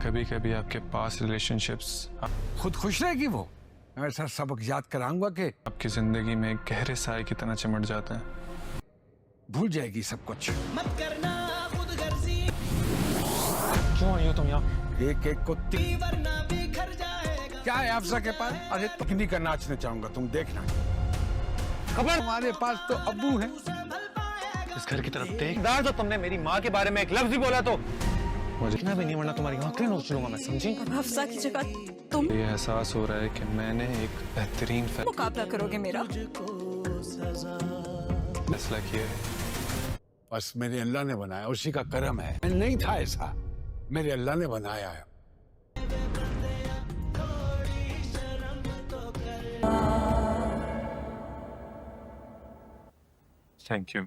कभी कभी आपके पास रिलेशनशिप्स खुद खुश रहेगी वो। मैं ऐसा सबक याद कराऊंगा कि आपकी जिंदगी में एक गहरे साए की तरह चिमट जाते हैं। भूल जाएगी सब कुछ। मत करना खुदगर्जी, क्यों आई हो तुम यहाँ? एक एक को वरना बिखर जाएगा। क्या है अफसा के पास? अरे तकनी का नाचने चाहूंगा, तुम देखना। खबर हमारे पास तो अब्बू है। संभल पाएगा। इस घर की तरफ देख। तो तुमने मेरी माँ के बारे में एक लफ्ज ही बोला तो मुझे इतना भी नहीं, वरना तुम्हारी आंखें नोच लूंगा मैं, समझी? हफ्सा की जगह तुम ये एहसास हो रहा है कि मैंने एक बेहतरीन मुकाबला करोगे मेरा। फैसला किया है। बस मेरे अल्लाह ने बनाया, उसी का करम है। मैं नहीं था ऐसा, मेरे अल्लाह ने बनाया है। Thank you.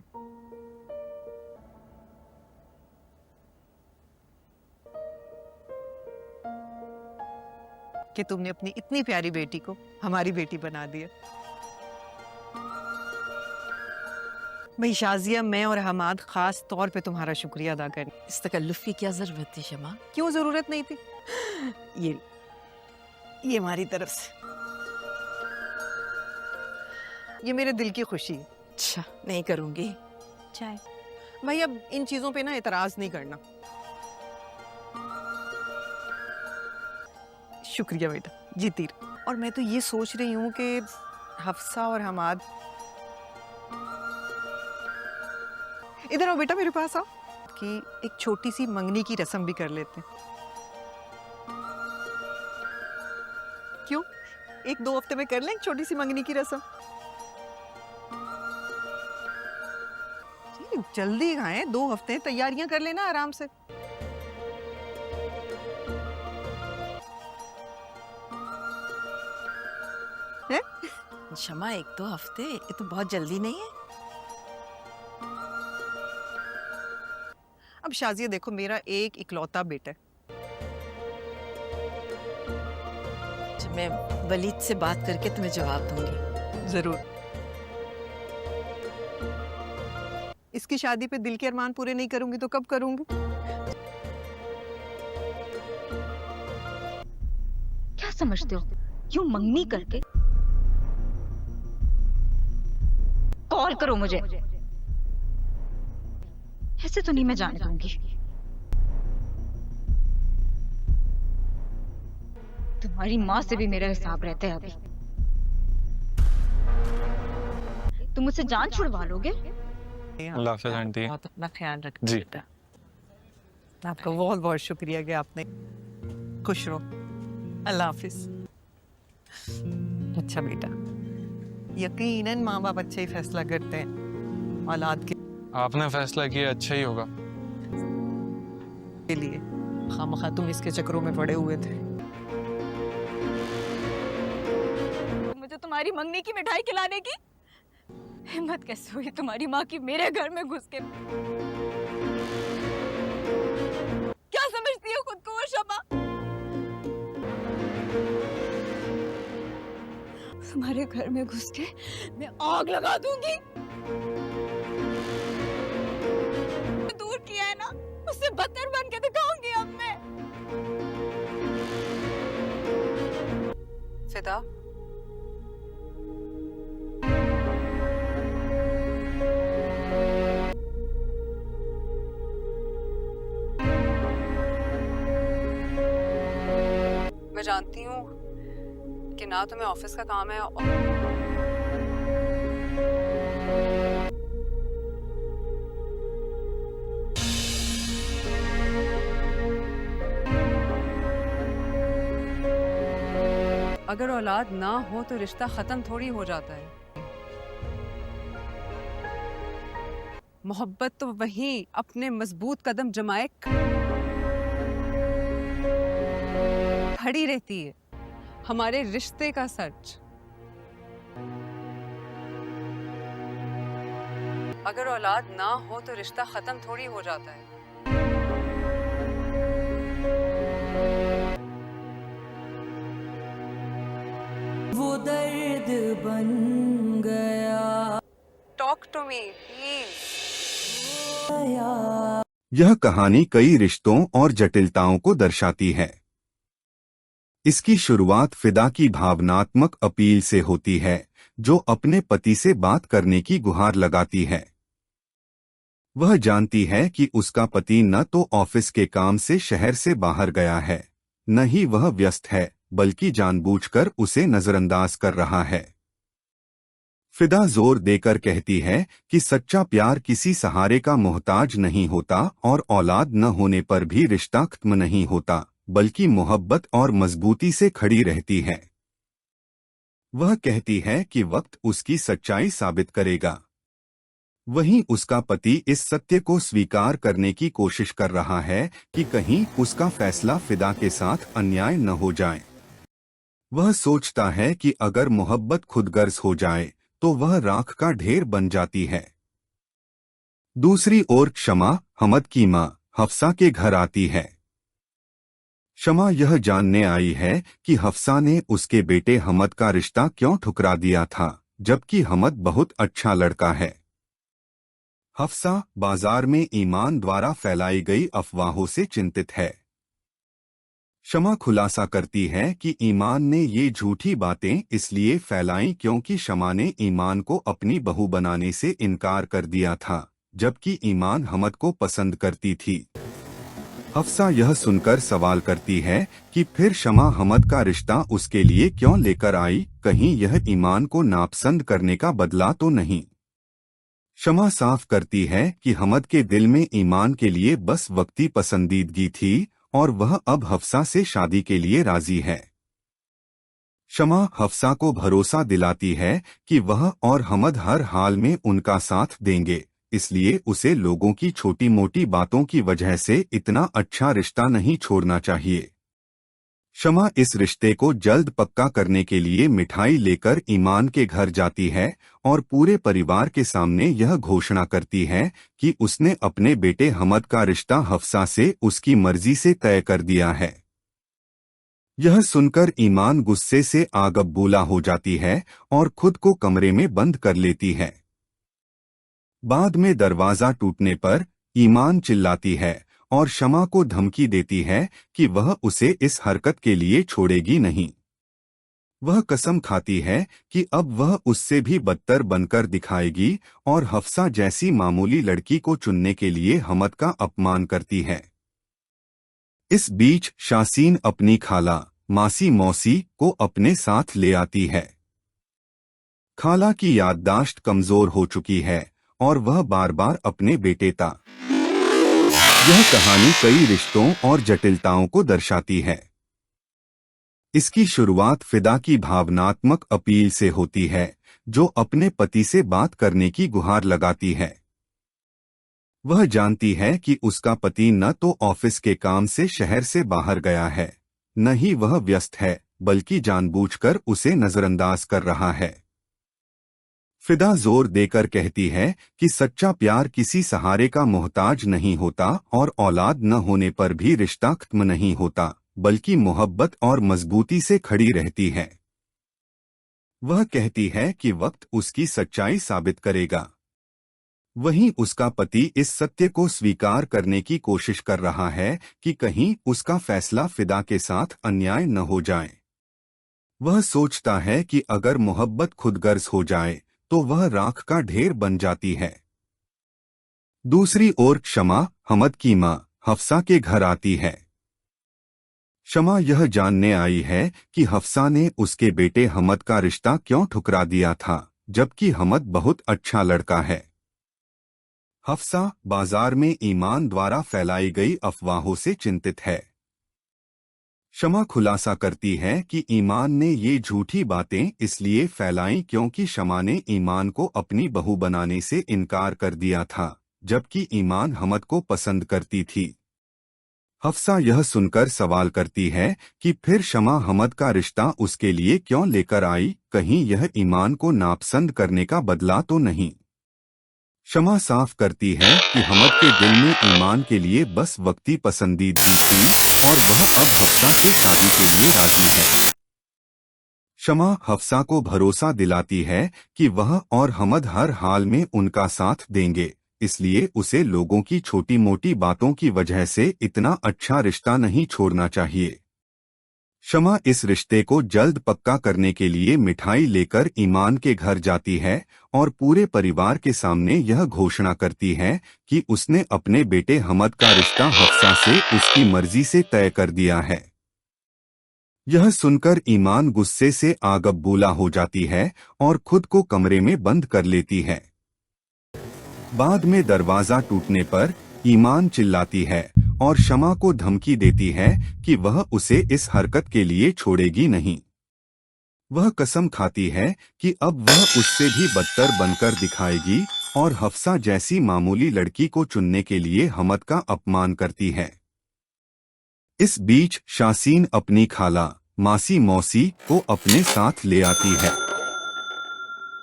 कि तुमने अपनी इतनी प्यारी बेटी को हमारी बेटी बना दिया। भाई शाजिया, मैं और हमाद खास तौर पे तुम्हारा शुक्रिया अदा करें। इस तकल्लुफ की क्या जरूरत थी शमा? क्यों जरूरत नहीं थी? ये हमारी तरफ से, ये मेरे दिल की खुशी है। अच्छा, नहीं करूंगी। चाय भाई अब इन चीजों पे ना एतराज नहीं करना। शुक्रिया बेटा, जीती रहो। और मैं तो ये सोच रही हूँ कि हफ्सा और हमाद, इधर आओ बेटा मेरे पास आओ, कि एक छोटी सी मंगनी की रस्म भी कर लेते हैं। क्यों, एक दो हफ्ते में कर लें एक छोटी सी मंगनी की रस्म? जल्दी कहाँ है, 2 हफ्ते तैयारियां कर लेना आराम से। है? शमा, 1-2 हफ्ते ये तो बहुत जल्दी नहीं है। अब शाजिया देखो, मेरा एक इकलौता बेटा है। अच्छा, मैं वलीद से बात करके तुम्हें जवाब दूंगी। जरूर। इसकी शादी पे दिल के अरमान पूरे नहीं करूंगी तो कब करूंगी? क्या समझते हो, यूं मंगनी करके? कॉल करो मुझे, ऐसे तो नहीं मैं जाने दूंगी। तुम्हारी माँ से भी मेरा हिसाब रहता है अभी। तुम मुझसे जान छुड़वा लोगे? अल्लाह हाफ़िज़ आंटी। बहुत अपना ख्याल रख जी। बेटा। आपका बहुत बहुत शुक्रिया कि आपने। खुश रहो। अल्लाह हाफिज। अच्छा बेटा, यकीनन माँ बाप अच्छे ही फैसला करते हैं औलाद के आपने फैसला किया, अच्छा ही होगा। लिए। खामखा तुम इसके चक्करों में पड़े हुए थे। मुझे तुम्हारी मंगनी की मिठाई खिलाने की हिम्मत कैसे हुई तुम्हारी माँ की मेरे घर में घुस के? क्या समझती हो खुद को वो शमा? तुम्हारे घर में घुस के मैं आग लगा दूंगी। दूर किया है ना, उससे बदतर बन के दिखाऊंगी अब मैं। फिदा, मैं जानती हूँ कि ना तुम्हें ऑफिस का काम है अगर औलाद ना हो तो रिश्ता खत्म थोड़ी हो जाता है। मोहब्बत तो वहीं अपने मजबूत कदम जमाए खड़ी रहती है। हमारे रिश्ते का सच, अगर औलाद ना हो तो रिश्ता खत्म थोड़ी हो जाता है। वो दर्द बन गया। Talk to me please. यह कहानी कई रिश्तों और जटिलताओं को दर्शाती है। इसकी शुरुआत फिदा की भावनात्मक अपील से होती है, जो अपने पति से बात करने की गुहार लगाती है। वह जानती है कि उसका पति न तो ऑफिस के काम से शहर से बाहर गया है, न ही वह व्यस्त है, बल्कि जानबूझकर उसे नजरअंदाज कर रहा है। फिदा जोर देकर कहती है कि सच्चा प्यार किसी सहारे का मोहताज नहीं होता और औलाद न होने पर भी रिश्ता खत्म नहीं होता, बल्कि मोहब्बत और मजबूती से खड़ी रहती है। वह कहती है कि वक्त उसकी सच्चाई साबित करेगा। वहीं उसका पति इस सत्य को स्वीकार करने की कोशिश कर रहा है कि कहीं उसका फैसला फिदा के साथ अन्याय न हो जाए। वह सोचता है कि अगर मोहब्बत खुदगर्ज हो जाए तो वह राख का ढेर बन जाती है। दूसरी ओर शमा, हमद की मां, हफ्सा के घर आती है। शमा यह जानने आई है कि हफ्सा ने उसके बेटे हमद का रिश्ता क्यों ठुकरा दिया था, जबकि हमद बहुत अच्छा लड़का है। हफ्सा बाजार में ईमान द्वारा फैलाई गई अफवाहों से चिंतित है। शमा खुलासा करती है कि ईमान ने ये झूठी बातें इसलिए फैलाईं क्योंकि शमा ने ईमान को अपनी बहू बनाने से इनकार कर दिया था, जबकि ईमान हमद को पसंद करती थी। हफ्सा यह सुनकर सवाल करती है कि फिर शमा हमद का रिश्ता उसके लिए क्यों लेकर आई, कहीं यह ईमान को नापसंद करने का बदला तो नहीं। शमा साफ करती है कि हमद के दिल में ईमान के लिए बस वक्ती पसंदीदगी थी और वह अब हफ्सा से शादी के लिए राजी है। शमा हफ्सा को भरोसा दिलाती है कि वह और हमद हर हाल में उनका साथ देंगे, इसलिए उसे लोगों की छोटी मोटी बातों की वजह से इतना अच्छा रिश्ता नहीं छोड़ना चाहिए। शमा इस रिश्ते को जल्द पक्का करने के लिए मिठाई लेकर ईमान के घर जाती है और पूरे परिवार के सामने यह घोषणा करती है कि उसने अपने बेटे हमद का रिश्ता हफ्सा से उसकी मर्जी से तय कर दिया है। यह सुनकर ईमान गुस्से से आग बबूला हो जाती है और खुद को कमरे में बंद कर लेती है। बाद में दरवाजा टूटने पर ईमान चिल्लाती है और शमा को धमकी देती है कि वह उसे इस हरकत के लिए छोड़ेगी नहीं। वह कसम खाती है कि अब वह उससे भी बदतर बनकर दिखाएगी और हफ्सा जैसी मामूली लड़की को चुनने के लिए हमद का अपमान करती है। इस बीच शासीन अपनी खाला, मासी मौसी को अपने साथ ले आती है। खाला की याददाश्त कमजोर हो चुकी है और वह बार बार अपने बेटे ता। यह कहानी कई रिश्तों और जटिलताओं को दर्शाती है। इसकी शुरुआत फिदा की भावनात्मक अपील से होती है, जो अपने पति से बात करने की गुहार लगाती है। वह जानती है कि उसका पति न तो ऑफिस के काम से शहर से बाहर गया है, न ही वह व्यस्त है, बल्कि जानबूझकर उसे नजरअंदाज कर रहा है। फिदा जोर देकर कहती है कि सच्चा प्यार किसी सहारे का मोहताज नहीं होता और औलाद न होने पर भी रिश्ता खत्म नहीं होता, बल्कि मोहब्बत और मजबूती से खड़ी रहती है। वह कहती है कि वक्त उसकी सच्चाई साबित करेगा। वहीं उसका पति इस सत्य को स्वीकार करने की कोशिश कर रहा है कि कहीं उसका फैसला फिदा के साथ अन्याय न हो जाए। वह सोचता है कि अगर मोहब्बत खुदगर्ज हो जाए तो वह राख का ढेर बन जाती है। दूसरी ओर शमा, हमद की मां, हफ्सा के घर आती है। शमा यह जानने आई है कि हफ्सा ने उसके बेटे हमद का रिश्ता क्यों ठुकरा दिया था, जबकि हमद बहुत अच्छा लड़का है। हफ्सा बाजार में ईमान द्वारा फैलाई गई अफवाहों से चिंतित है। शमा खुलासा करती है कि ईमान ने ये झूठी बातें इसलिए फैलाईं क्योंकि शमा ने ईमान को अपनी बहू बनाने से इनकार कर दिया था, जबकि ईमान हमद को पसंद करती थी। हफ्सा यह सुनकर सवाल करती है कि फिर शमा हमद का रिश्ता उसके लिए क्यों लेकर आई, कहीं यह ईमान को नापसंद करने का बदला तो नहीं। शमा साफ करती है कि हमद के दिल में ईमान के लिए बस वक्ती पसंदीदगी थी और वह अब हफ्सा से शादी के लिए राजी है। शमा हफ्सा को भरोसा दिलाती है कि वह और हमद हर हाल में उनका साथ देंगे, इसलिए उसे लोगों की छोटी मोटी बातों की वजह से इतना अच्छा रिश्ता नहीं छोड़ना चाहिए। शमा इस रिश्ते को जल्द पक्का करने के लिए मिठाई लेकर ईमान के घर जाती है और पूरे परिवार के सामने यह घोषणा करती है कि उसने अपने बेटे हमद का रिश्ता हफ्सा से उसकी मर्जी से तय कर दिया है। यह सुनकर ईमान गुस्से से आग बबूला हो जाती है और खुद को कमरे में बंद कर लेती है। बाद में दरवाजा टूटने पर ईमान चिल्लाती है और शमा को धमकी देती है कि वह उसे इस हरकत के लिए छोड़ेगी नहीं। वह कसम खाती है कि अब वह उससे भी बदतर बनकर दिखाएगी और हफ्सा जैसी मामूली लड़की को चुनने के लिए हमद का अपमान करती है। इस बीच शासीन अपनी खाला मासी मौसी को अपने साथ ले आती है।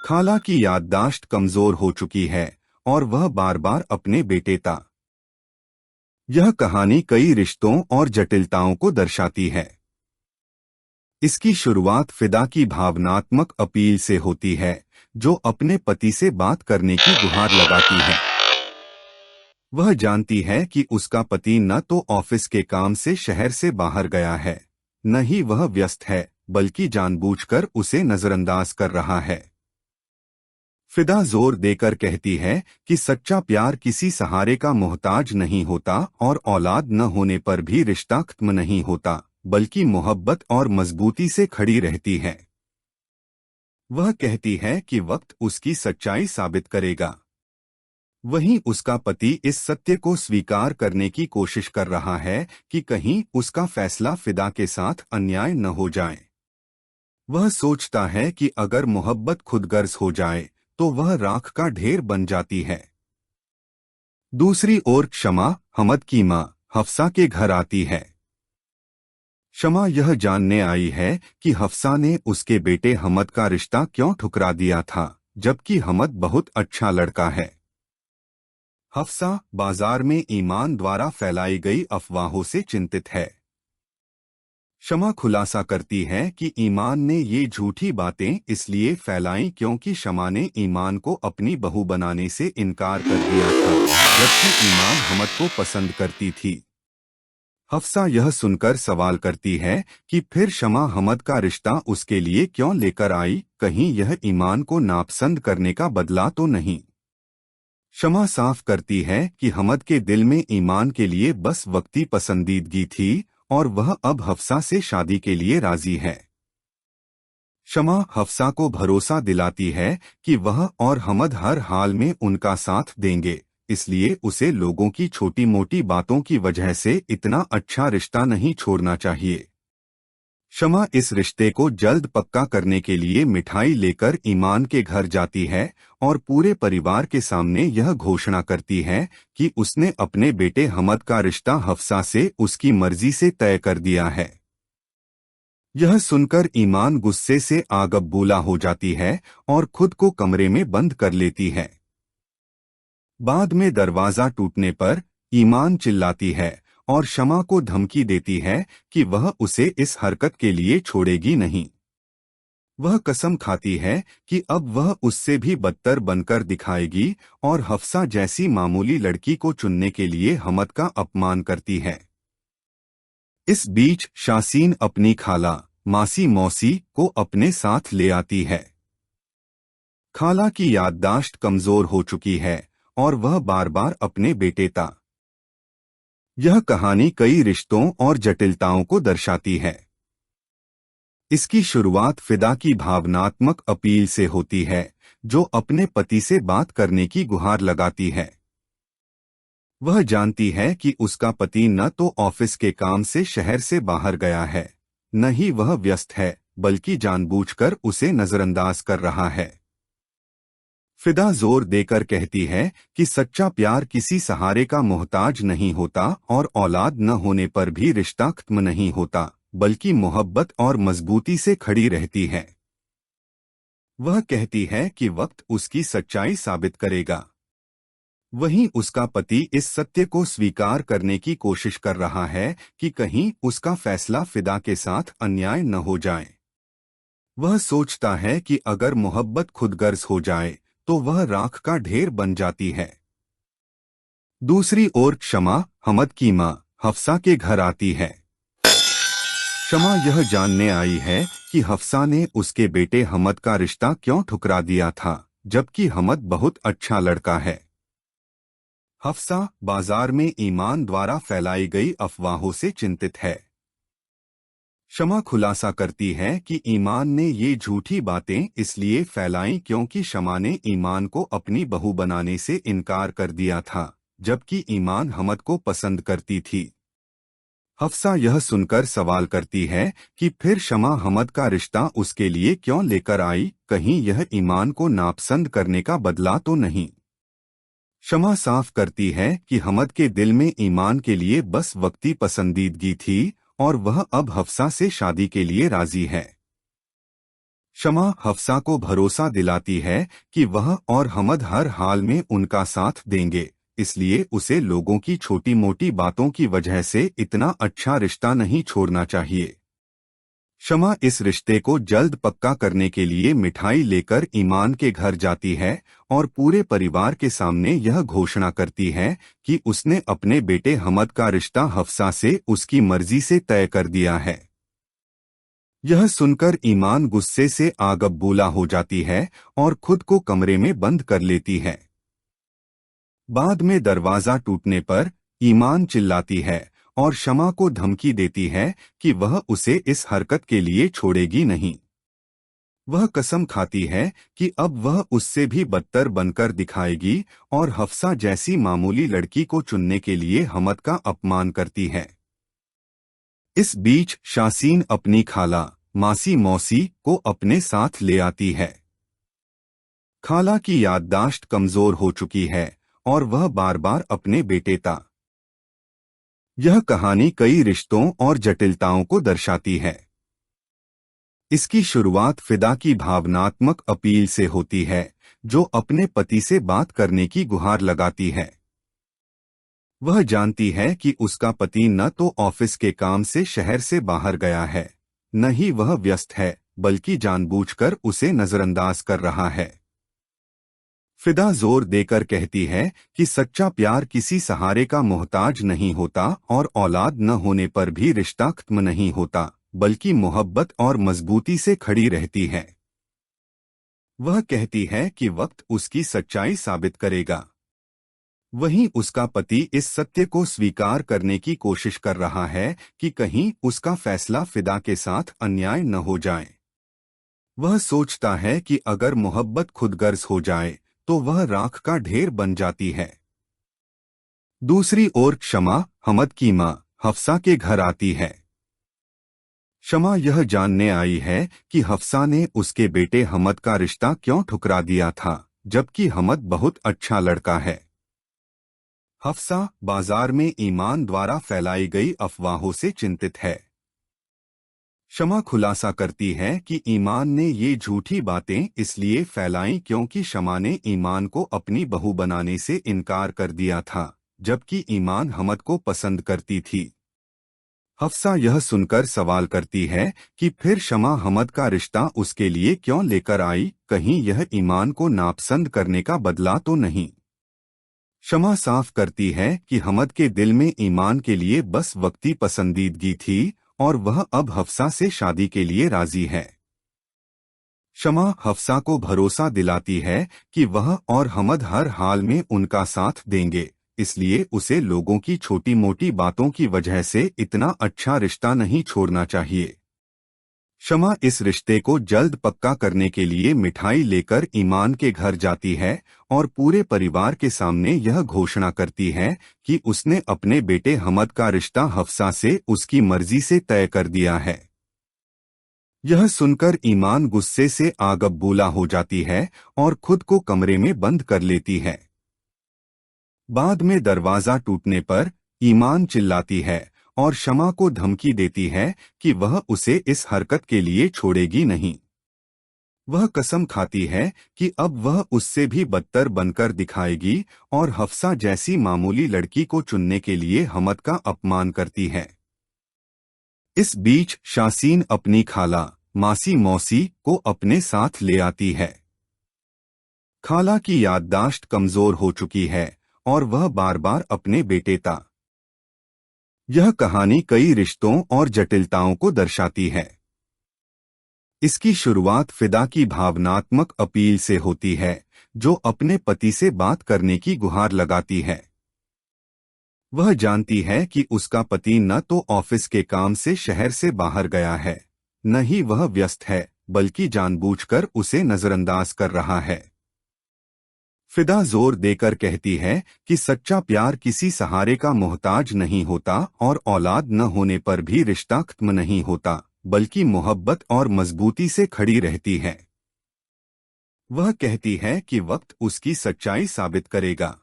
खाला की याददाश्त कमजोर हो चुकी है और वह बार बार अपने बेटे ता। यह कहानी कई रिश्तों और जटिलताओं को दर्शाती है। इसकी शुरुआत फिदा की भावनात्मक अपील से होती है, जो अपने पति से बात करने की गुहार लगाती है। वह जानती है कि उसका पति न तो ऑफिस के काम से शहर से बाहर गया है, न ही वह व्यस्त है, बल्कि जानबूझकर उसे नजरअंदाज कर रहा है। फिदा जोर देकर कहती है कि सच्चा प्यार किसी सहारे का मोहताज नहीं होता और औलाद न होने पर भी रिश्ता खत्म नहीं होता, बल्कि मोहब्बत और मजबूती से खड़ी रहती है। वह कहती है कि वक्त उसकी सच्चाई साबित करेगा। वहीं उसका पति इस सत्य को स्वीकार करने की कोशिश कर रहा है कि कहीं उसका फैसला फिदा के साथ अन्याय न हो जाए। वह सोचता है कि अगर मोहब्बत खुदगर्ज हो जाए तो वह राख का ढेर बन जाती है। दूसरी ओर शमा हमद की मां हफ्सा के घर आती है। शमा यह जानने आई है कि हफ्सा ने उसके बेटे हमद का रिश्ता क्यों ठुकरा दिया था, जबकि हमद बहुत अच्छा लड़का है। हफ्सा बाजार में ईमान द्वारा फैलाई गई अफवाहों से चिंतित है। शमा खुलासा करती है कि ईमान ने ये झूठी बातें इसलिए फैलाई क्योंकि शमा ने ईमान को अपनी बहू बनाने से इनकार कर दिया था, जबकि ईमान हमद को पसंद करती थी। हफ्सा यह सुनकर सवाल करती है कि फिर शमा हमद का रिश्ता उसके लिए क्यों लेकर आई, कहीं यह ईमान को नापसंद करने का बदला तो नहीं। शमा साफ करती है कि हमद के दिल में ईमान के लिए बस वक्ती पसंदीदगी थी और वह अब हफ्सा से शादी के लिए राजी है। शमा हफ्सा को भरोसा दिलाती है कि वह और हमद हर हाल में उनका साथ देंगे, इसलिए उसे लोगों की छोटी मोटी बातों की वजह से इतना अच्छा रिश्ता नहीं छोड़ना चाहिए। शमा इस रिश्ते को जल्द पक्का करने के लिए मिठाई लेकर ईमान के घर जाती है और पूरे परिवार के सामने यह घोषणा करती है कि उसने अपने बेटे हमद का रिश्ता हफ्सा से उसकी मर्जी से तय कर दिया है। यह सुनकर ईमान गुस्से से आग बबूला हो जाती है और खुद को कमरे में बंद कर लेती है। बाद में दरवाजा टूटने पर ईमान चिल्लाती है और शमा को धमकी देती है कि वह उसे इस हरकत के लिए छोड़ेगी नहीं। वह कसम खाती है कि अब वह उससे भी बदतर बनकर दिखाएगी और हफ्सा जैसी मामूली लड़की को चुनने के लिए हमद का अपमान करती है। इस बीच शासीन अपनी खाला मासी मौसी को अपने साथ ले आती है। खाला की याददाश्त कमजोर हो चुकी है और वह बार बार अपने बेटे ता। यह कहानी कई रिश्तों और जटिलताओं को दर्शाती है। इसकी शुरुआत फिदा की भावनात्मक अपील से होती है, जो अपने पति से बात करने की गुहार लगाती है। वह जानती है कि उसका पति न तो ऑफिस के काम से शहर से बाहर गया है, न ही वह व्यस्त है, बल्कि जानबूझकर उसे नजरअंदाज कर रहा है। फिदा जोर देकर कहती है कि सच्चा प्यार किसी सहारे का मोहताज नहीं होता और औलाद न होने पर भी रिश्ता खत्म नहीं होता, बल्कि मोहब्बत और मजबूती से खड़ी रहती है। वह कहती है कि वक्त उसकी सच्चाई साबित करेगा। वहीं उसका पति इस सत्य को स्वीकार करने की कोशिश कर रहा है कि कहीं उसका फैसला फिदा के साथ अन्याय न हो जाए। वह सोचता है कि अगर मोहब्बत खुदगर्ज हो जाए तो वह राख का ढेर बन जाती है। दूसरी ओर क्षमा हमद की मां हफ्सा के घर आती है। क्षमा यह जानने आई है कि हफ्सा ने उसके बेटे हमद का रिश्ता क्यों ठुकरा दिया था, जबकि हमद बहुत अच्छा लड़का है। हफ्सा बाजार में ईमान द्वारा फैलाई गई अफवाहों से चिंतित है। क्षमा खुलासा करती है कि ईमान ने ये झूठी बातें इसलिए फैलाई क्योंकि क्षमा ने ईमान को अपनी बहू बनाने से इनकार कर दिया था, जबकि ईमान हमद को पसंद करती थी। हफ्सा यह सुनकर सवाल करती है कि फिर क्षमा हमद का रिश्ता उसके लिए क्यों लेकर आई, कहीं यह ईमान को नापसंद करने का बदला तो नहीं। क्षमा साफ करती है कि हमद के दिल में ईमान के लिए बस वक्ती पसंदीदगी थी और वह अब हफ्सा से शादी के लिए राजी है। क्षमा हफ्सा को भरोसा दिलाती है कि वह और हमद हर हाल में उनका साथ देंगे, इसलिए उसे लोगों की छोटी मोटी बातों की वजह से इतना अच्छा रिश्ता नहीं छोड़ना चाहिए। क्षमा इस रिश्ते को जल्द पक्का करने के लिए मिठाई लेकर ईमान के घर जाती है और पूरे परिवार के सामने यह घोषणा करती है कि उसने अपने बेटे हमद का रिश्ता हफ्सा से उसकी मर्जी से तय कर दिया है। यह सुनकर ईमान गुस्से से आग बबूला हो जाती है और खुद को कमरे में बंद कर लेती है। बाद में दरवाजा टूटने पर ईमान चिल्लाती है और क्षमा को धमकी देती है कि वह उसे इस हरकत के लिए छोड़ेगी नहीं। वह कसम खाती है कि अब वह उससे भी बदतर बनकर दिखाएगी और हफ्सा जैसी मामूली लड़की को चुनने के लिए हमद का अपमान करती है। इस बीच शासीन अपनी खाला मासी मौसी को अपने साथ ले आती है। खाला की याददाश्त कमजोर हो चुकी है और वह बार बार अपने बेटे ता। यह कहानी कई रिश्तों और जटिलताओं को दर्शाती है। इसकी शुरुआत फिदा की भावनात्मक अपील से होती है, जो अपने पति से बात करने की गुहार लगाती है। वह जानती है कि उसका पति न तो ऑफिस के काम से शहर से बाहर गया है, न ही वह व्यस्त है, बल्कि जानबूझकर उसे नजरअंदाज कर रहा है। फिदा जोर देकर कहती है कि सच्चा प्यार किसी सहारे का मोहताज नहीं होता और औलाद न होने पर भी रिश्ता खत्म नहीं होता, बल्कि मोहब्बत और मजबूती से खड़ी रहती है। वह कहती है कि वक्त उसकी सच्चाई साबित करेगा। वहीं उसका पति इस सत्य को स्वीकार करने की कोशिश कर रहा है कि कहीं उसका फैसला फिदा के साथ अन्याय न हो जाए। वह सोचता है कि अगर मोहब्बत खुदगर्ज हो जाए तो वह राख का ढेर बन जाती है। दूसरी ओर क्षमा हमद की मां हफ्सा के घर आती है। क्षमा यह जानने आई है कि हफ्सा ने उसके बेटे हमद का रिश्ता क्यों ठुकरा दिया था, जबकि हमद बहुत अच्छा लड़का है। हफ्सा बाजार में ईमान द्वारा फैलाई गई अफवाहों से चिंतित है। क्षमा खुलासा करती है कि ईमान ने ये झूठी बातें इसलिए फैलाई क्योंकि क्षमा ने ईमान को अपनी बहू बनाने से इनकार कर दिया था, जबकि ईमान हमद को पसंद करती थी। हफ्सा यह सुनकर सवाल करती है कि फिर क्षमा हमद का रिश्ता उसके लिए क्यों लेकर आई, कहीं यह ईमान को नापसंद करने का बदला तो नहीं। क्षमा साफ करती है कि हमद के दिल में ईमान के लिए बस वक्ती पसंदीदगी थी और वह अब हफ्सा से शादी के लिए राजी है। क्षमा हफ्सा को भरोसा दिलाती है कि वह और हमद हर हाल में उनका साथ देंगे, इसलिए उसे लोगों की छोटी मोटी बातों की वजह से इतना अच्छा रिश्ता नहीं छोड़ना चाहिए। क्षमा इस रिश्ते को जल्द पक्का करने के लिए मिठाई लेकर ईमान के घर जाती है और पूरे परिवार के सामने यह घोषणा करती है कि उसने अपने बेटे हमद का रिश्ता हफ्सा से उसकी मर्जी से तय कर दिया है। यह सुनकर ईमान गुस्से से आग बबूला हो जाती है और खुद को कमरे में बंद कर लेती है। बाद में दरवाजा टूटने पर ईमान चिल्लाती है और क्षमा को धमकी देती है कि वह उसे इस हरकत के लिए छोड़ेगी नहीं। वह कसम खाती है कि अब वह उससे भी बदतर बनकर दिखाएगी और हफ्सा जैसी मामूली लड़की को चुनने के लिए हमद का अपमान करती है। इस बीच शासीन अपनी खाला मासी मौसी को अपने साथ ले आती है। खाला की याददाश्त कमजोर हो चुकी है और वह बार बार अपने बेटे था। यह कहानी कई रिश्तों और जटिलताओं को दर्शाती है। इसकी शुरुआत फिदा की भावनात्मक अपील से होती है, जो अपने पति से बात करने की गुहार लगाती है। वह जानती है कि उसका पति न तो ऑफिस के काम से शहर से बाहर गया है, न ही वह व्यस्त है, बल्कि जानबूझकर उसे नजरअंदाज कर रहा है। फिदा जोर देकर कहती है कि सच्चा प्यार किसी सहारे का मोहताज नहीं होता और औलाद न होने पर भी रिश्ता खत्म नहीं होता, बल्कि मोहब्बत और मजबूती से खड़ी रहती है। वह कहती है कि वक्त उसकी सच्चाई साबित करेगा।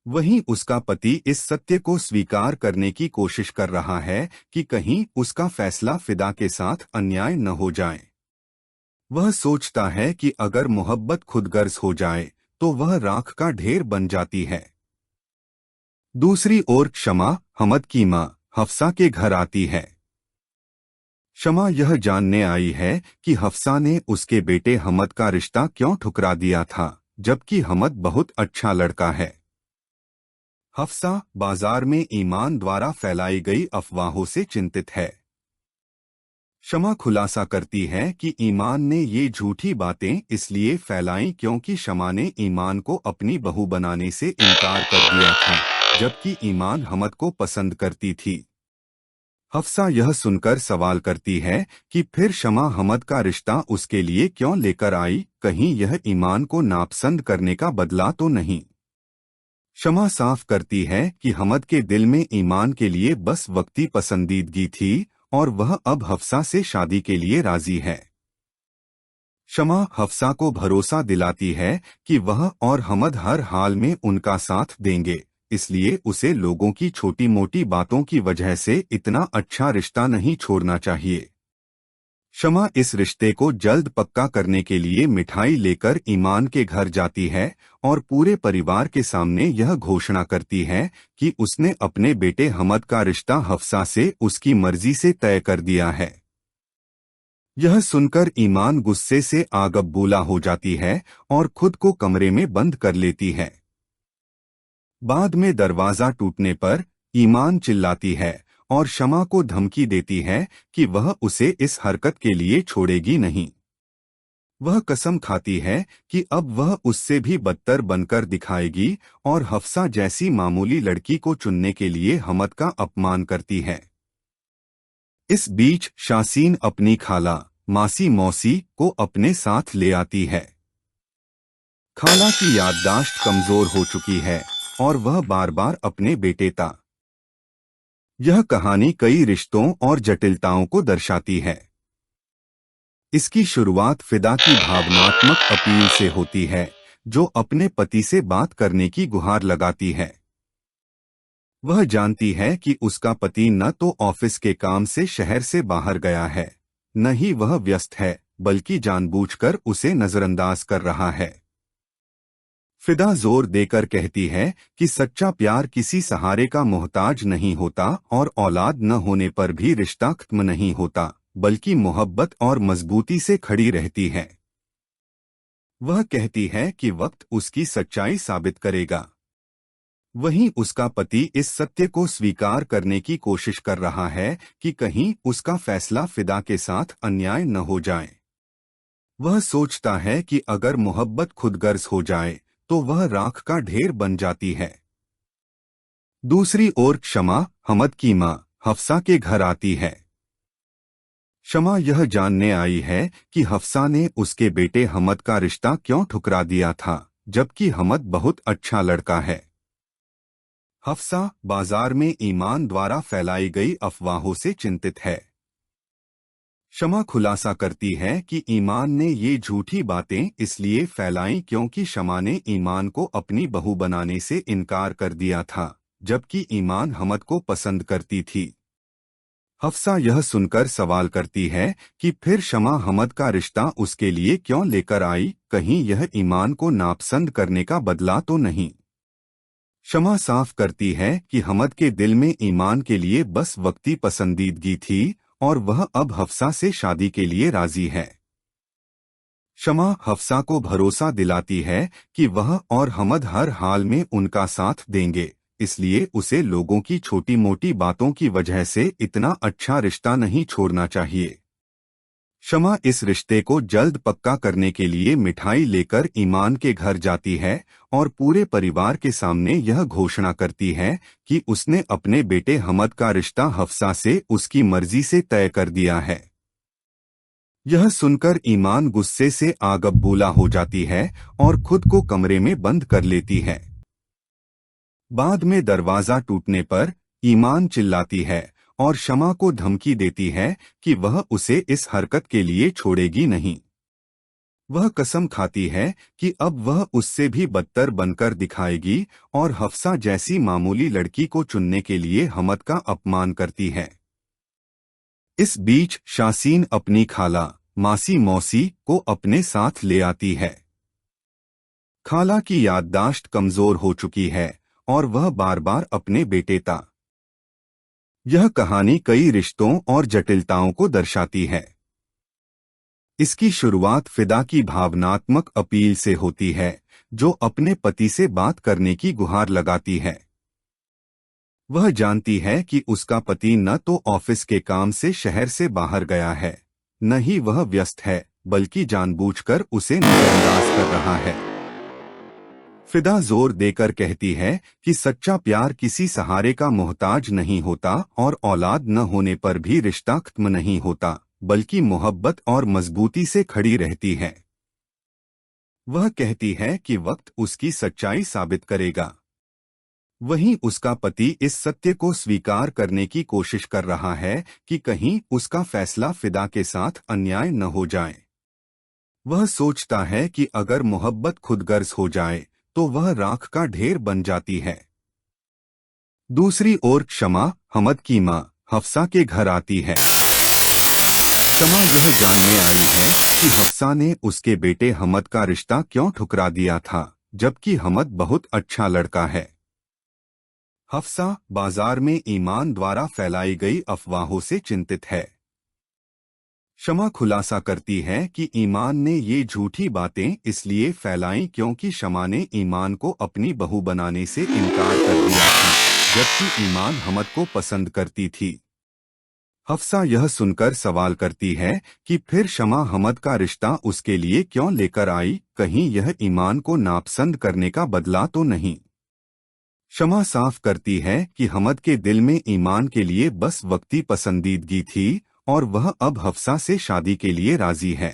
वहीं उसका पति इस सत्य को स्वीकार करने की कोशिश कर रहा है कि कहीं उसका फैसला फिदा के साथ अन्याय न हो जाए। वह सोचता है कि अगर मोहब्बत खुदगर्ज हो जाए तो वह राख का ढेर बन जाती है। दूसरी ओर शमा, हमद की मां, हफ्सा के घर आती है। शमा यह जानने आई है कि हफ्सा ने उसके बेटे हमद का रिश्ता क्यों ठुकरा दिया था, जबकि हमद बहुत अच्छा लड़का है। हफ्सा बाजार में ईमान द्वारा फैलाई गई अफवाहों से चिंतित है। शमा खुलासा करती है कि ईमान ने ये झूठी बातें इसलिए फैलाई क्योंकि शमा ने ईमान को अपनी बहू बनाने से इनकार कर दिया था, जबकि ईमान हमद को पसंद करती थी। हफ्सा यह सुनकर सवाल करती है कि फिर शमा हमद का रिश्ता उसके लिए क्यों लेकर आई, कहीं यह ईमान को नापसंद करने का बदला तो नहीं। शमा साफ करती है कि हमद के दिल में ईमान के लिए बस वक्ती पसंदीदगी थी और वह अब हफ्सा से शादी के लिए राजी है। शमा हफ्सा को भरोसा दिलाती है कि वह और हमद हर हाल में उनका साथ देंगे, इसलिए उसे लोगों की छोटी मोटी बातों की वजह से इतना अच्छा रिश्ता नहीं छोड़ना चाहिए। शमा इस रिश्ते को जल्द पक्का करने के लिए मिठाई लेकर ईमान के घर जाती है और पूरे परिवार के सामने यह घोषणा करती है कि उसने अपने बेटे हमद का रिश्ता हफ्सा से उसकी मर्जी से तय कर दिया है। यह सुनकर ईमान गुस्से से आग बबूला हो जाती है और खुद को कमरे में बंद कर लेती है। बाद में दरवाजा टूटने पर ईमान चिल्लाती है और शमा को धमकी देती है कि वह उसे इस हरकत के लिए छोड़ेगी नहीं। वह कसम खाती है कि अब वह उससे भी बदतर बनकर दिखाएगी और हफ्सा जैसी मामूली लड़की को चुनने के लिए हमद का अपमान करती है। इस बीच शासीन अपनी खाला, मासी मौसी को अपने साथ ले आती है। खाला की याददाश्त कमजोर हो चुकी है और वह बार बार अपने बेटे ता। यह कहानी कई रिश्तों और जटिलताओं को दर्शाती है। इसकी शुरुआत फिदा की भावनात्मक अपील से होती है, जो अपने पति से बात करने की गुहार लगाती है। वह जानती है कि उसका पति न तो ऑफिस के काम से शहर से बाहर गया है, न ही वह व्यस्त है, बल्कि जानबूझकर उसे नजरअंदाज कर रहा है। फिदा जोर देकर कहती है कि सच्चा प्यार किसी सहारे का मोहताज नहीं होता और औलाद न होने पर भी रिश्ता खत्म नहीं होता, बल्कि मोहब्बत और मजबूती से खड़ी रहती है। वह कहती है कि वक्त उसकी सच्चाई साबित करेगा। वहीं उसका पति इस सत्य को स्वीकार करने की कोशिश कर रहा है कि कहीं उसका फैसला फिदा के साथ अन्याय न हो जाए। वह सोचता है कि अगर मोहब्बत खुदगर्ज हो जाए तो वह राख का ढेर बन जाती है। दूसरी ओर शमा, हमद की मां, हफ्सा के घर आती है। शमा यह जानने आई है कि हफ्सा ने उसके बेटे हमद का रिश्ता क्यों ठुकरा दिया था, जबकि हमद बहुत अच्छा लड़का है। हफ्सा बाजार में ईमान द्वारा फैलाई गई अफवाहों से चिंतित है। शमा खुलासा करती है कि ईमान ने ये झूठी बातें इसलिए फैलाई क्योंकि शमा ने ईमान को अपनी बहू बनाने से इनकार कर दिया था, जबकि ईमान हमद को पसंद करती थी। हफ्सा यह सुनकर सवाल करती है कि फिर शमा हमद का रिश्ता उसके लिए क्यों लेकर आई, कहीं यह ईमान को नापसंद करने का बदला तो नहीं। शमा साफ करती है कि हमद के दिल में ईमान के लिए बस वक्ती पसंदीदगी थी और वह अब हफ्सा से शादी के लिए राजी है। शमा हफ्सा को भरोसा दिलाती है कि वह और हमद हर हाल में उनका साथ देंगे, इसलिए उसे लोगों की छोटी मोटी बातों की वजह से इतना अच्छा रिश्ता नहीं छोड़ना चाहिए। शमा इस रिश्ते को जल्द पक्का करने के लिए मिठाई लेकर ईमान के घर जाती है और पूरे परिवार के सामने यह घोषणा करती है कि उसने अपने बेटे हमद का रिश्ता हफ्सा से उसकी मर्जी से तय कर दिया है। यह सुनकर ईमान गुस्से से आग बबूला हो जाती है और खुद को कमरे में बंद कर लेती है। बाद में दरवाजा टूटने पर ईमान चिल्लाती है और शमा को धमकी देती है कि वह उसे इस हरकत के लिए छोड़ेगी नहीं। वह कसम खाती है कि अब वह उससे भी बदतर बनकर दिखाएगी और हफ्सा जैसी मामूली लड़की को चुनने के लिए हमद का अपमान करती है। इस बीच शासीन अपनी खाला मासी मौसी को अपने साथ ले आती है। खाला की याददाश्त कमजोर हो चुकी है और वह बार बार अपने बेटे ता। यह कहानी कई रिश्तों और जटिलताओं को दर्शाती है। इसकी शुरुआत फिदा की भावनात्मक अपील से होती है, जो अपने पति से बात करने की गुहार लगाती है। वह जानती है कि उसका पति न तो ऑफिस के काम से शहर से बाहर गया है, न ही वह व्यस्त है, बल्कि जानबूझकर उसे नजरअंदाज कर रहा है। फिदा जोर देकर कहती है कि सच्चा प्यार किसी सहारे का मोहताज नहीं होता और औलाद न होने पर भी रिश्ता खत्म नहीं होता, बल्कि मोहब्बत और मजबूती से खड़ी रहती है। वह कहती है कि वक्त उसकी सच्चाई साबित करेगा। वहीं उसका पति इस सत्य को स्वीकार करने की कोशिश कर रहा है कि कहीं उसका फैसला फिदा के साथ अन्याय न हो जाए। वह सोचता है कि अगर मोहब्बत खुदगर्ज हो जाए तो वह राख का ढेर बन जाती है। दूसरी ओर शमा हमद की मां हफ्सा के घर आती है। शमा यह जानने आई है कि हफ्सा ने उसके बेटे हमद का रिश्ता क्यों ठुकरा दिया था, जबकि हमद बहुत अच्छा लड़का है। हफ्सा बाजार में ईमान द्वारा फैलाई गई अफवाहों से चिंतित है। शमा खुलासा करती है कि ईमान ने ये झूठी बातें इसलिए फैलाई क्योंकि शमा ने ईमान को अपनी बहू बनाने से इनकार कर दिया था, जबकि ईमान हमद को पसंद करती थी। हफ्सा यह सुनकर सवाल करती है कि फिर शमा हमद का रिश्ता उसके लिए क्यों लेकर आई, कहीं यह ईमान को नापसंद करने का बदला तो नहीं। शमा साफ करती है कि हमद के दिल में ईमान के लिए बस वक्ती पसंदीदगी थी और वह अब हफ्सा से शादी के लिए राजी है।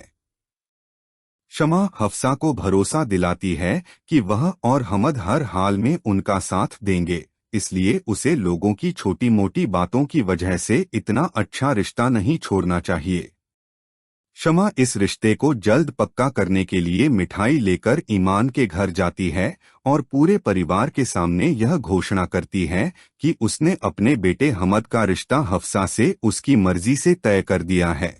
शमा हफ्सा को भरोसा दिलाती है कि वह और हमद हर हाल में उनका साथ देंगे, इसलिए उसे लोगों की छोटी मोटी बातों की वजह से इतना अच्छा रिश्ता नहीं छोड़ना चाहिए। शमा इस रिश्ते को जल्द पक्का करने के लिए मिठाई लेकर ईमान के घर जाती है और पूरे परिवार के सामने यह घोषणा करती है कि उसने अपने बेटे हमद का रिश्ता हफ्सा से उसकी मर्जी से तय कर दिया है।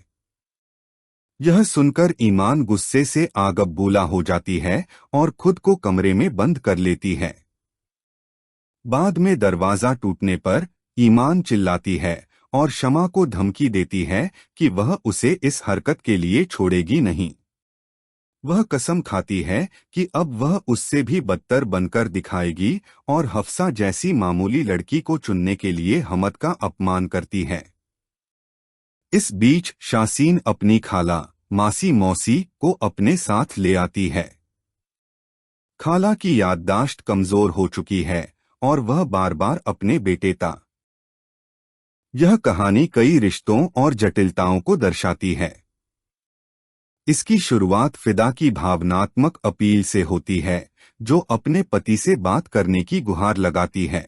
यह सुनकर ईमान गुस्से से आग बबूला हो जाती है और खुद को कमरे में बंद कर लेती है। बाद में दरवाजा टूटने पर ईमान चिल्लाती है और शमा को धमकी देती है कि वह उसे इस हरकत के लिए छोड़ेगी नहीं। वह कसम खाती है कि अब वह उससे भी बदतर बनकर दिखाएगी और हफ्सा जैसी मामूली लड़की को चुनने के लिए हमद का अपमान करती है। इस बीच शासीन अपनी खाला मासी मौसी को अपने साथ ले आती है। खाला की याददाश्त कमजोर हो चुकी है और वह बार बार अपने बेटे ता। यह कहानी कई रिश्तों और जटिलताओं को दर्शाती है। इसकी शुरुआत फिदा की भावनात्मक अपील से होती है, जो अपने पति से बात करने की गुहार लगाती है।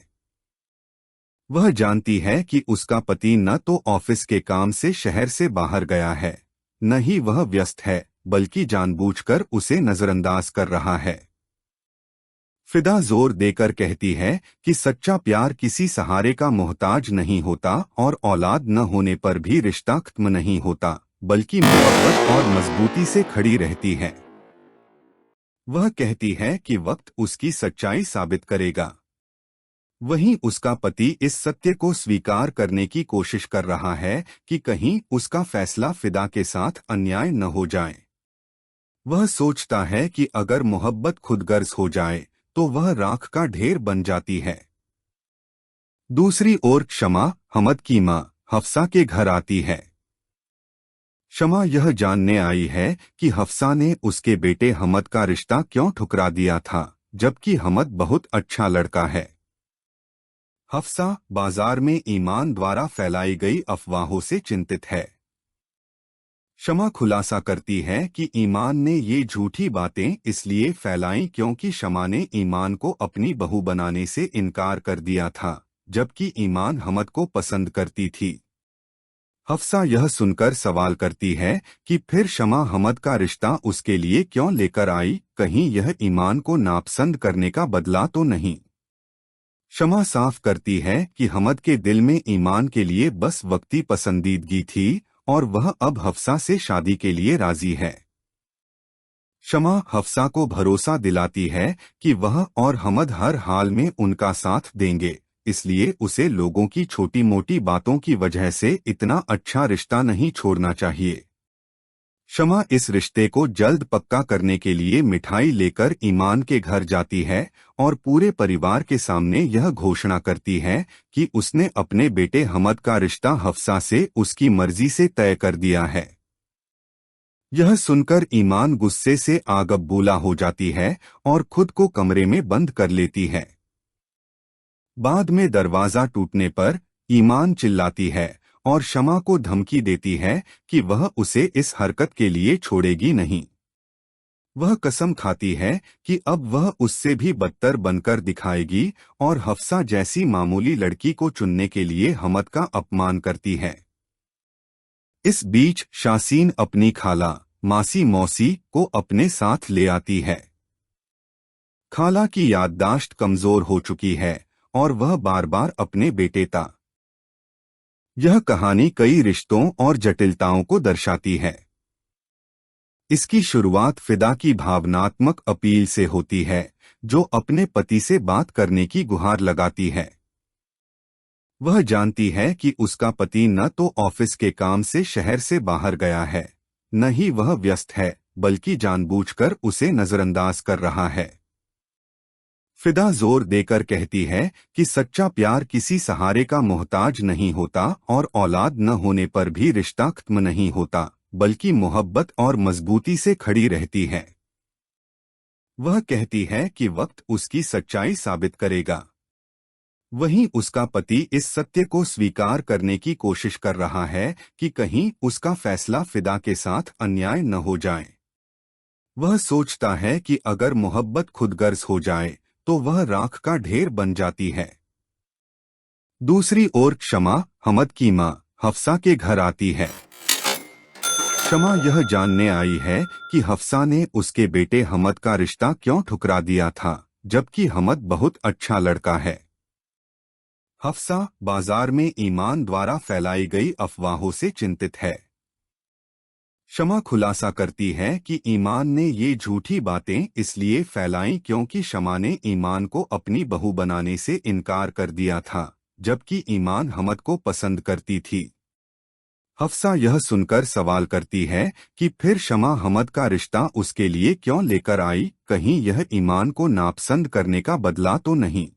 वह जानती है कि उसका पति न तो ऑफिस के काम से शहर से बाहर गया है, न ही वह व्यस्त है, बल्कि जानबूझकर उसे नजरअंदाज कर रहा है। फिदा जोर देकर कहती है कि सच्चा प्यार किसी सहारे का मोहताज नहीं होता और औलाद न होने पर भी रिश्ता खत्म नहीं होता, बल्कि मोहब्बत और मजबूती से खड़ी रहती है। वह कहती है कि वक्त उसकी सच्चाई साबित करेगा। वहीं उसका पति इस सत्य को स्वीकार करने की कोशिश कर रहा है कि कहीं उसका फैसला फिदा के साथ अन्याय न हो जाए। वह सोचता है कि अगर मोहब्बत खुदगर्ज हो जाए तो वह राख का ढेर बन जाती है। दूसरी ओर शमा हमद की मां हफ्सा के घर आती है। शमा यह जानने आई है कि हफ्सा ने उसके बेटे हमद का रिश्ता क्यों ठुकरा दिया था, जबकि हमद बहुत अच्छा लड़का है। हफ्सा बाजार में ईमान द्वारा फैलाई गई अफवाहों से चिंतित है। शमा खुलासा करती है कि ईमान ने ये झूठी बातें इसलिए फैलाई क्योंकि शमा ने ईमान को अपनी बहू बनाने से इनकार कर दिया था, जबकि ईमान हमद को पसंद करती थी। हफ्सा यह सुनकर सवाल करती है कि फिर शमा हमद का रिश्ता उसके लिए क्यों लेकर आई, कहीं यह ईमान को नापसंद करने का बदला तो नहीं। शमा साफ करती है कि हमद के दिल में ईमान के लिए बस वक्ती पसंदीदगी थी और वह अब हफ्सा से शादी के लिए राजी है। शमा हफ्सा को भरोसा दिलाती है कि वह और हमद हर हाल में उनका साथ देंगे, इसलिए उसे लोगों की छोटी मोटी बातों की वजह से इतना अच्छा रिश्ता नहीं छोड़ना चाहिए। शमा इस रिश्ते को जल्द पक्का करने के लिए मिठाई लेकर ईमान के घर जाती है और पूरे परिवार के सामने यह घोषणा करती है कि उसने अपने बेटे हमद का रिश्ता हफ्सा से उसकी मर्जी से तय कर दिया है। यह सुनकर ईमान गुस्से से आग बबूला हो जाती है और खुद को कमरे में बंद कर लेती है। बाद में दरवाजा टूटने पर ईमान चिल्लाती है और शमा को धमकी देती है कि वह उसे इस हरकत के लिए छोड़ेगी नहीं। वह कसम खाती है कि अब वह उससे भी बदतर बनकर दिखाएगी और हफ्सा जैसी मामूली लड़की को चुनने के लिए हमद का अपमान करती है। इस बीच शासीन अपनी खाला मासी मौसी को अपने साथ ले आती है। खाला की याददाश्त कमजोर हो चुकी है और वह बार बार अपने बेटे ता। यह कहानी कई रिश्तों और जटिलताओं को दर्शाती है। इसकी शुरुआत फिदा की भावनात्मक अपील से होती है, जो अपने पति से बात करने की गुहार लगाती है। वह जानती है कि उसका पति न तो ऑफिस के काम से शहर से बाहर गया है, न ही वह व्यस्त है, बल्कि जानबूझकर उसे नजरअंदाज कर रहा है। फिदा जोर देकर कहती है कि सच्चा प्यार किसी सहारे का मोहताज नहीं होता और औलाद न होने पर भी रिश्ता खत्म नहीं होता, बल्कि मोहब्बत और मजबूती से खड़ी रहती है। वह कहती है कि वक्त उसकी सच्चाई साबित करेगा। वहीं उसका पति इस सत्य को स्वीकार करने की कोशिश कर रहा है कि कहीं उसका फैसला फिदा के साथ अन्याय न हो जाए। वह सोचता है कि अगर मोहब्बत खुदगर्ज हो जाए तो वह राख का ढेर बन जाती है। दूसरी ओर शमा हमद की मां हफ्सा के घर आती है। शमा यह जानने आई है कि हफ्सा ने उसके बेटे हमद का रिश्ता क्यों ठुकरा दिया था, जबकि हमद बहुत अच्छा लड़का है। हफ्सा बाजार में ईमान द्वारा फैलाई गई अफवाहों से चिंतित है। शमा खुलासा करती है कि ईमान ने ये झूठी बातें इसलिए फैलाई क्योंकि शमा ने ईमान को अपनी बहू बनाने से इनकार कर दिया था, जबकि ईमान हमद को पसंद करती थी। हफ्सा यह सुनकर सवाल करती है कि फिर शमा हमद का रिश्ता उसके लिए क्यों लेकर आई, कहीं यह ईमान को नापसंद करने का बदला तो नहीं।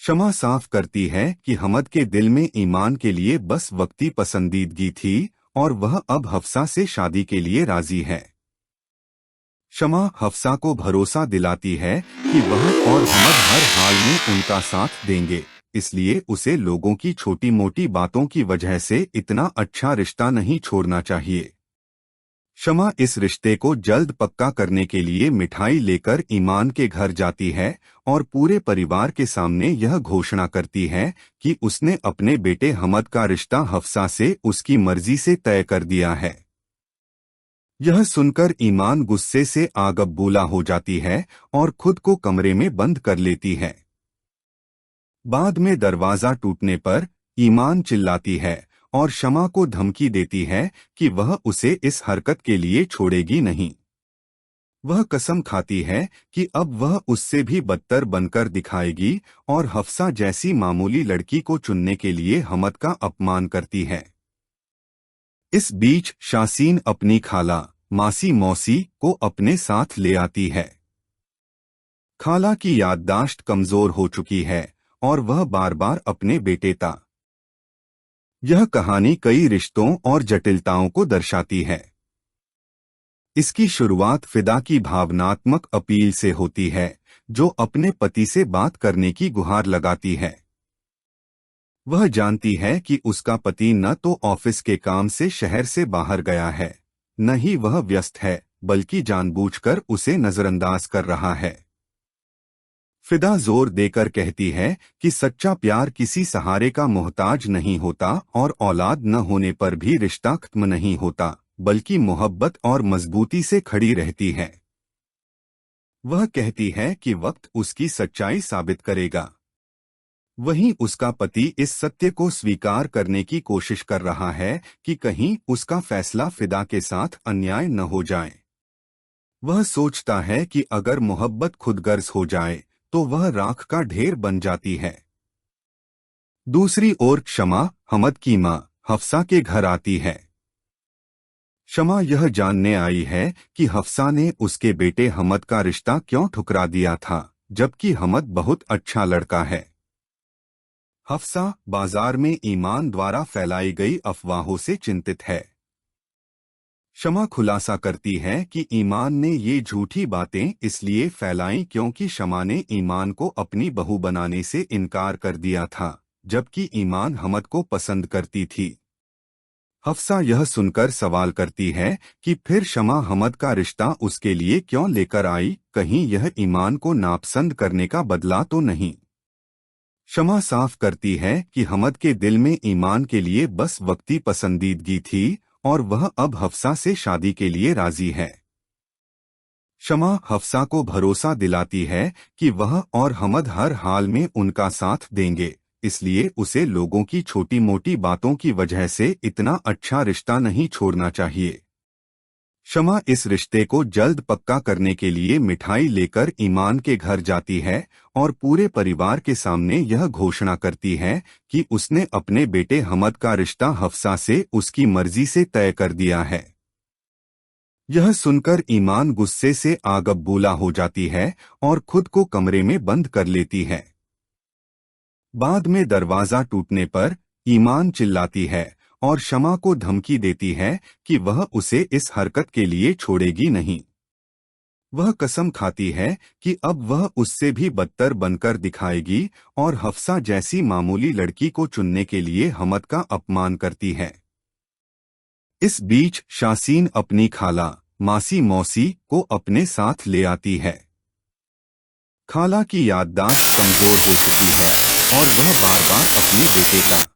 शमा साफ करती है कि हमद के दिल में ईमान के लिए बस वक्ती पसंदीदगी थी और वह अब हफ्सा से शादी के लिए राजी है। शमा हफ्सा को भरोसा दिलाती है कि वह और हमद हर हाल में उनका साथ देंगे, इसलिए उसे लोगों की छोटी मोटी बातों की वजह से इतना अच्छा रिश्ता नहीं छोड़ना चाहिए। शमा इस रिश्ते को जल्द पक्का करने के लिए मिठाई लेकर ईमान के घर जाती है और पूरे परिवार के सामने यह घोषणा करती है कि उसने अपने बेटे हमद का रिश्ता हफ्सा से उसकी मर्जी से तय कर दिया है। यह सुनकर ईमान गुस्से से आग बबूला हो जाती है और खुद को कमरे में बंद कर लेती है। बाद में दरवाजा टूटने पर ईमान चिल्लाती है और शमा को धमकी देती है कि वह उसे इस हरकत के लिए छोड़ेगी नहीं। वह कसम खाती है कि अब वह उससे भी बदतर बनकर दिखाएगी और हफ्सा जैसी मामूली लड़की को चुनने के लिए हमद का अपमान करती है। इस बीच शासीन अपनी खाला मासी मौसी को अपने साथ ले आती है। खाला की याददाश्त कमजोर हो चुकी है और वह बार बार अपने बेटे ता। यह कहानी कई रिश्तों और जटिलताओं को दर्शाती है। इसकी शुरुआत फिदा की भावनात्मक अपील से होती है, जो अपने पति से बात करने की गुहार लगाती है। वह जानती है कि उसका पति न तो ऑफिस के काम से शहर से बाहर गया है, न ही वह व्यस्त है, बल्कि जानबूझकर उसे नजरअंदाज कर रहा है। फिदा जोर देकर कहती है कि सच्चा प्यार किसी सहारे का मोहताज नहीं होता और औलाद न होने पर भी रिश्ता खत्म नहीं होता, बल्कि मोहब्बत और मजबूती से खड़ी रहती है। वह कहती है कि वक्त उसकी सच्चाई साबित करेगा। वहीं उसका पति इस सत्य को स्वीकार करने की कोशिश कर रहा है कि कहीं उसका फैसला फिदा के साथ अन्याय न हो जाए। वह सोचता है कि अगर मोहब्बत खुदगर्ज हो जाए तो वह राख का ढेर बन जाती है। दूसरी ओर शमा, हमद की मां, हफ्सा के घर आती है। शमा यह जानने आई है कि हफ्सा ने उसके बेटे हमद का रिश्ता क्यों ठुकरा दिया था, जबकि हमद बहुत अच्छा लड़का है। हफ्सा बाजार में ईमान द्वारा फैलाई गई अफवाहों से चिंतित है। शमा खुलासा करती है कि ईमान ने ये झूठी बातें इसलिए फैलाई क्योंकि शमा ने ईमान को अपनी बहू बनाने से इनकार कर दिया था, जबकि ईमान हमद को पसंद करती थी। हफ्सा यह सुनकर सवाल करती है कि फिर शमा हमद का रिश्ता उसके लिए क्यों लेकर आई, कहीं यह ईमान को नापसंद करने का बदला तो नहीं। शमा साफ करती है कि हमद के दिल में ईमान के लिए बस वक्ती पसंदीदगी थी और वह अब हफ्सा से शादी के लिए राजी है। शमा हफ्सा को भरोसा दिलाती है कि वह और हमद हर हाल में उनका साथ देंगे, इसलिए उसे लोगों की छोटी मोटी बातों की वजह से इतना अच्छा रिश्ता नहीं छोड़ना चाहिए। शमा इस रिश्ते को जल्द पक्का करने के लिए मिठाई लेकर ईमान के घर जाती है और पूरे परिवार के सामने यह घोषणा करती है कि उसने अपने बेटे हमद का रिश्ता हफ्सा से उसकी मर्जी से तय कर दिया है। यह सुनकर ईमान गुस्से से आग बबूला हो जाती है और खुद को कमरे में बंद कर लेती है। बाद में दरवाजा टूटने पर ईमान चिल्लाती है और शमा को धमकी देती है कि वह उसे इस हरकत के लिए छोड़ेगी नहीं। वह कसम खाती है कि अब वह उससे भी बदतर बनकर दिखाएगी और हफ्सा जैसी मामूली लड़की को चुनने के लिए हमद का अपमान करती है। इस बीच शासीन अपनी खाला, मासी मौसी को अपने साथ ले आती है। खाला की याददाश्त कमजोर हो चुकी है और वह बार बार अपने बेटे का